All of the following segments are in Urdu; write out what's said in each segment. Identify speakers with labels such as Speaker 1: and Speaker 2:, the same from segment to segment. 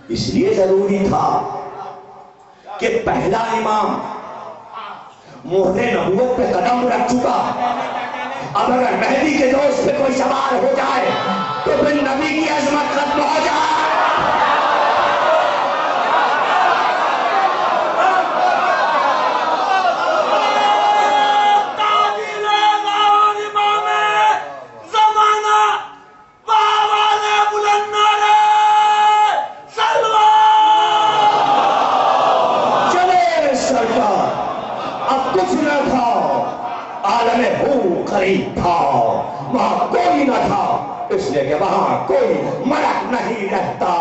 Speaker 1: اس لیے ضروری تھا کہ پہلا امام مہر نبوت پہ قدم رکھ چکا، اب اگر مہدی کے دوست پہ کوئی سوال ہو جائے تو پھر نبی کی عظمت ختم ہو جائے۔ قریب تھا، وہاں کوئی نہ تھا، اس لیے کہ وہاں کوئی ملک نہیں رہتا۔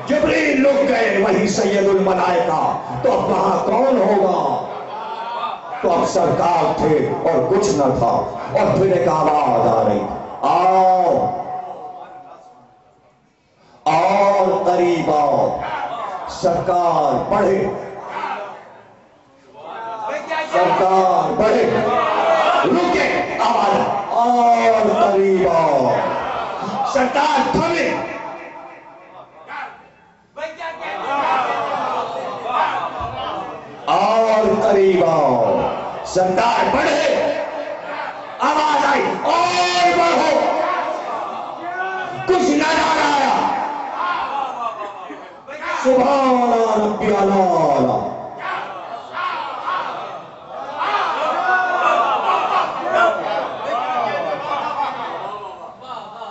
Speaker 1: جبریل لوگ گئے وہی سید الملائکہ، تو اب وہاں کون ہوگا؟ تو اب سرکار تھے اور کچھ نہ تھا، اور پھر ایک آواز آ رہی، آؤ اور قریب آؤ۔ سرکار بڑھے، سرکار بڑھے، رکے، آواز اور قریب آؤ۔ سرکار تھمے، اور قریب آؤ۔ سرکار بڑھے، آواز آئی اور بڑھو، کچھ نظر آیا، سبحان ربی الاعلی۔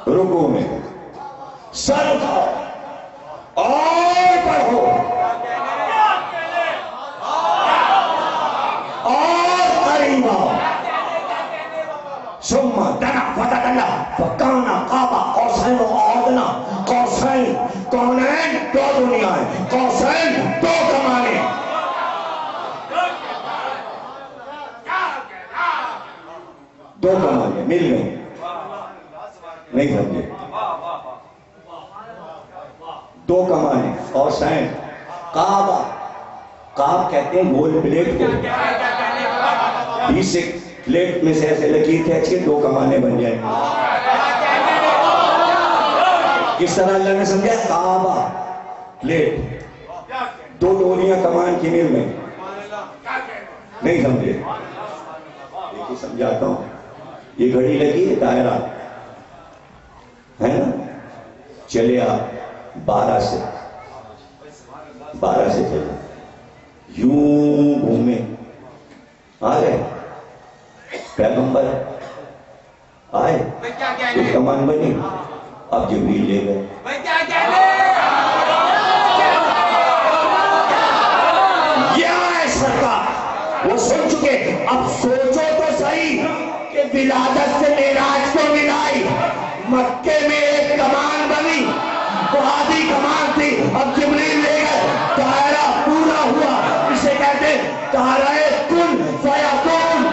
Speaker 1: رکوع میں سر اٹھاؤ اور پڑھو، اور قریب آؤ۔ ثم دنا فتدلى فكان قاب قوسين او ادنى۔ قوسين کونین دو دنیایں، قوسین دو کمانے۔ دو کمانے مل گئی، نہیں سمجھے؟ دو کمانے، قوسین، کعبہ، کعب کہتے ہیں گول پلیٹ کو، 20 پلیٹ میں سے ایسے لکیر کھینچ کے دو کمانے بن جائیں۔ کس طرح اللہ نے سمجھا؟ کعبہ پلیٹ، دو ڈوریاں کمان کی مل میں، نہیں سمجھے؟ دیکھیں سمجھاتا ہوں، یہ گھڑی لگی ہے دائرہ ہے نا، چلے آپ 12 سے چلے، یوں گھومے، آ گئے پیغمبر آئے، ایک کمان بنی، اب جبریل لے گئے۔ یہ آئے سرکار، وہ سن چکے، اب سوچو تو صحیح کہ ولادت سے معراج کو ملائی، مکے میں ایک کمان بنی، وہ آدھی کمان تھی، اب جبریل لے گئے، دائرہ پورا ہوا، اسے کہتے ہیں دائرہ کن فیکون۔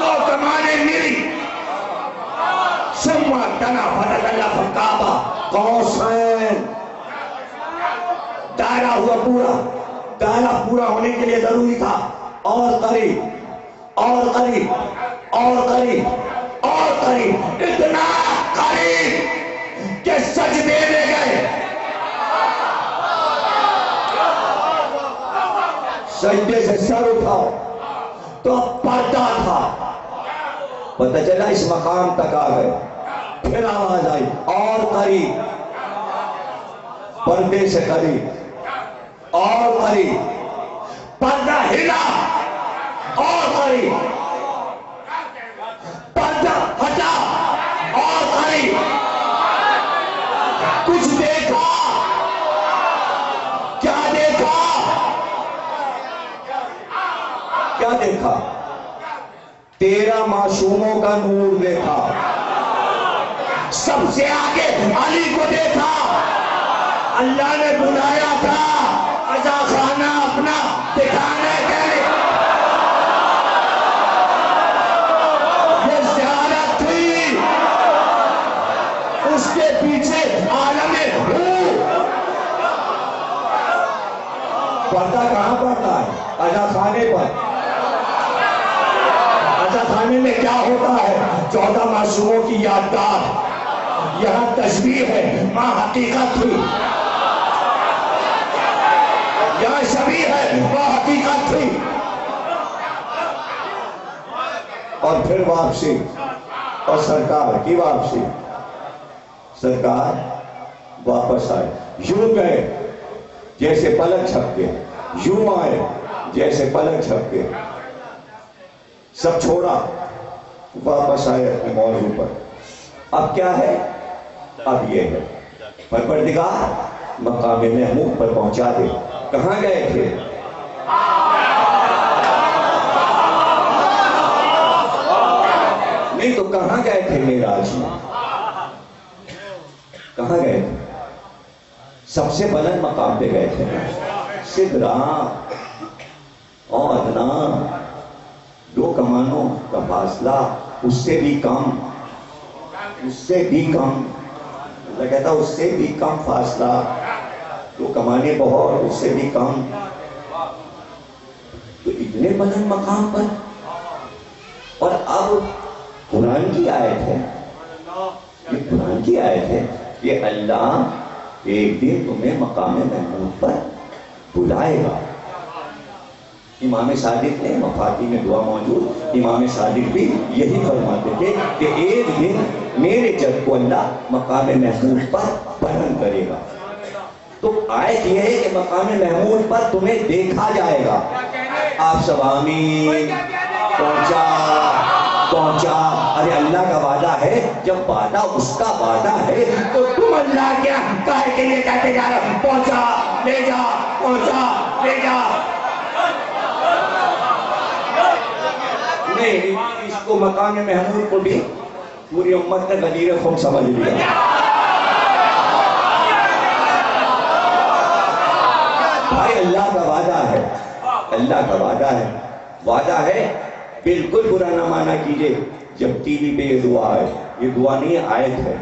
Speaker 1: دو کمانیں ملی، ثم دنا فتدلى فكعب قوسين۔ دائرہ ہوا پورا، دائرہ پورا ہونے کے لیے ضروری تھا اور قریب، اور قریب، اور قریب، اور قریب، اتنا قریب کہ سجدے میں گئے۔ سجدے سے سر اٹھاؤ تو اب پردہ تھا، پتہ چلا اس مقام تک آ گئے۔ پھر آواز آئی اور قریب، پردے سے قریب، اور قریب، پردہ ہلا اور قریب، پردہ ہٹا اور قریب، کچھ دیکھا، کیا دیکھا؟ کیا دیکھا؟ 13 معصوموں کا نور دیکھا، سب سے آگے علی کو دیکھا۔ اللہ نے بلایا تھا عزا خانہ اپنا دکھانے کے لیے، یہ زیارت تھی، اس کے پیچھے عالم ہو۔ پردہ کہاں پڑتا ہے؟ عزا خانے پر۔ عزا خانے میں کیا ہوتا ہے؟ 14 معصوموں کی یادگار، یہاں تشبیہ ہے، ماں حقیقت تھی، یہاں شبیہ ہے، ماں حقیقت تھی۔ اور پھر واپسی، اور سرکار کی واپسی، سرکار واپس آئے، یوں گئے جیسے پلک جھپکے، یوں آئے جیسے پلک جھپکے، سب چھوڑا، واپس آئے اپنے موضوع پر۔ اب کیا ہے؟ اب یہ ہے پروردگار مقام محمود پر پہنچا دے۔ کہاں گئے تھے؟ نہیں تو کہاں گئے تھے معراج میں؟ کہاں گئے تھے؟ سب سے بلند مقام پہ گئے تھے، سدرا اور ادنا، 2 کمانوں کا فاصلہ، اس سے بھی کم، اس سے بھی کم، اللہ کہتا اس سے بھی کم فاصلہ، 2 کمانے بہت، اس سے بھی کم، تو اتنے بلند مقام پر۔ اور اب قرآن کی آیت ہے، یہ قرآن کی آیت ہے کہ اللہ ایک دن تمہیں مقام محمود پر بلائے گا۔ امام صادق نے مفاتیح میں دعا موجود، امام صادق بھی یہی فرماتے تھے کہ ایک دن میرے جد کو اللہ مقام محمود پر بلند کرے گا۔ تو آیت یہ ہے کہ مقام محمود پر تمہیں دیکھا جائے گا۔ آپ سب آمین، پہنچا، ارے اللہ کا وعدہ ہے، جب وعدہ اس کا وعدہ ہے تو تم اللہ کیا کہے کے لیے کہتے جا رہے ہو؟ پہنچا لے جا، پہنچا لے جا۔ نہیں، اس کو مقام محمود کو بھی پوری امت نے غدیر خم سمجھ لیا۔ بھائی اللہ کا وعدہ ہے، اللہ کا وعدہ ہے، وعدہ ہے، بالکل برا نہ مانا کیجئے جب ٹی وی پہ یہ دعا ہے، یہ دعا نہیں ہے، آیت ہے،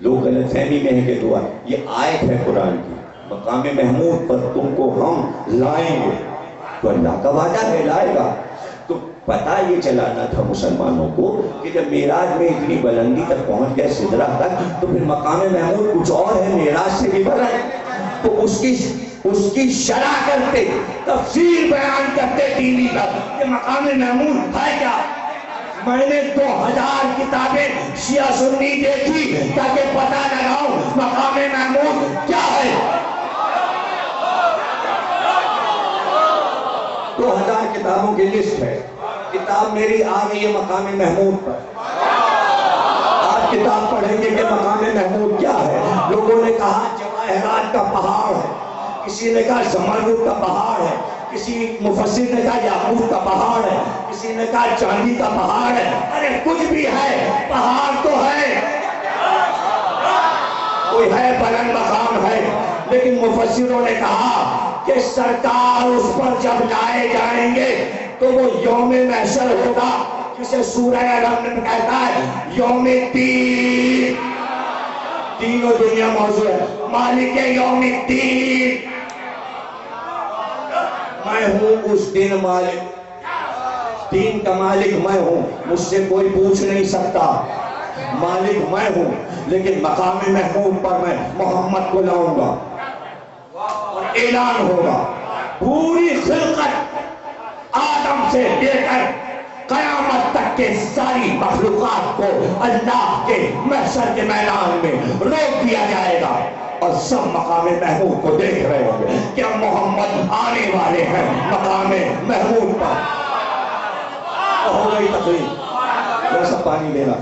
Speaker 1: لوگ غلط فہمی میں ہے کہ دعا ہے، یہ آیت ہے قرآن کی، مقام محمود پر تم کو ہم لائیں گے، تو اللہ کا وعدہ ہے لائے گا۔ تو پتہ یہ چلانا تھا مسلمانوں کو کہ جب معراج میں اتنی بلندی تک پہنچ گئے سدرہ تک، تو پھر مقام محمود کچھ اور ہے، معراج سے بھی بلند، تو اس کی شرح کرتے، تفسیر بیان کرتے ٹی وی پر کہ مقام محمود ہے کیا۔ میں نے 2000 کتابیں شیعہ سنی دیکھی تاکہ پتہ لگاؤں مقام محمود کیا ہے۔ 2000 کتابوں کی لسٹ ہے، کتاب میری آ گئی ہے مقام محمود پر۔ آپ کتاب پڑھیں گے کہ مقام محمود کیا ہے۔ لوگوں نے کہا جواہرات کا پہاڑ ہے، کسی نے کہا زمرد کا پہاڑ ہے، کسی مفسر نے کہا یاقوت کا پہاڑ ہے، کسی نے کہا چاندی کا پہاڑ ہے۔ ارے کچھ بھی ہے، پہاڑ تو ہے، کوئی ہے بلند مقام ہے، لیکن مفسروں نے کہا کہ سرکار اس پر جب لائے جائیں گے تو وہ یوم محشر ہوگا، جسے سورہ علم میں کہتا ہے یوم الدین، دین و دنیا موضوع ہے، مالک یوم الدین، میں ہوں اس دن مالک، دین کا مالک میں ہوں، مجھ سے کوئی پوچھ نہیں سکتا، مالک میں ہوں، لیکن مقام محمود پر میں محمد کو لاؤں گا اور اعلان ہوگا، پوری خلقت آدم سے لے کر قیامت تک کے ساری مخلوقات کو اللہ کے محشر کے میدان میں روک دیا جائے گا، اور سب مقام محمود کو دیکھ رہے ہوں گے کہ محمد آنے والے ہیں مقام محمود پر۔ ہو گئی تقریر، یہ سب پانی دینا،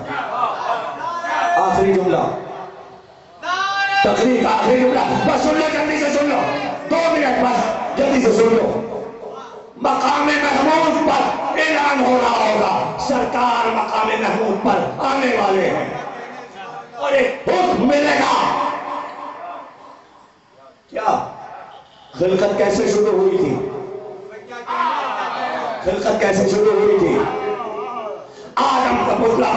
Speaker 1: آخری جملہ، تقریر کا آخری جملہ، بس سن لو، جلدی سے سن لو، 2 منٹ بس جلدی سے سن لو۔ مقام محمود پر اعلان ہو رہا ہوگا، سرکار مقام محمود پر آنے والے ہیں، اور ایک حکم ملے گا۔ کیا خلقت کیسے شروع ہوئی تھی؟ خلقت کیسے شروع ہوئی تھی؟ آدم کا پتلا